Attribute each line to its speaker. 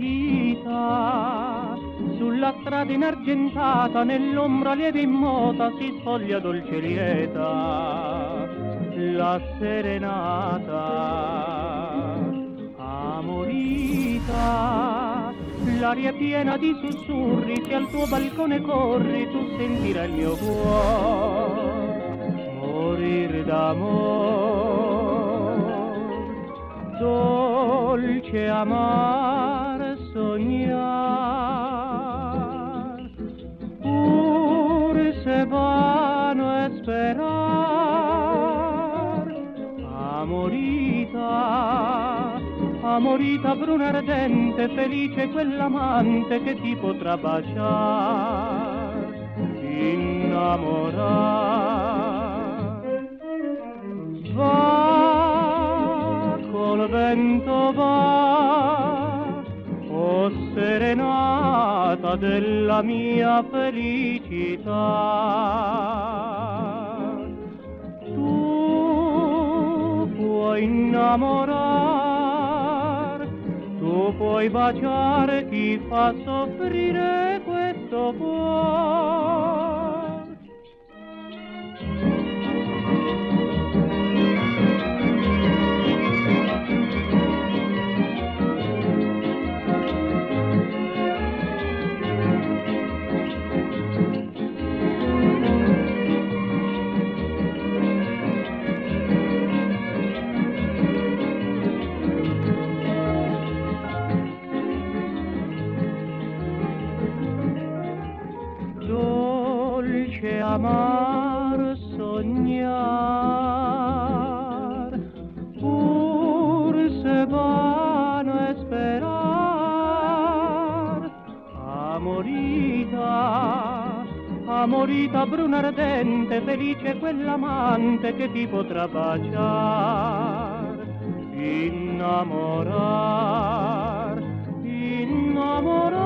Speaker 1: amorita, sulla strada inargentata, nell'ombra lieve immota, si spoglia dolce lieta la serenata. Amorita, l'aria piena di sussurri, se al tuo balcone corri, tu sentirai il mio cuore morir d'amor. Dolce amar, sognar, pur se vano è sperar. Amorita, amorita bruna ardente, felice quell'amante che ti potrà baciar, innamorar. Va, col vento va, o serenata della mia felicità. Tu puoi innamorar, tu puoi baciare chi fa soffrire questo cuore. Dolce amar, sognar, pur se vano è sperar. Amorita, amorita bruna ardente, felice quell'amante che ti potrà baciar, innamorar, innamorar.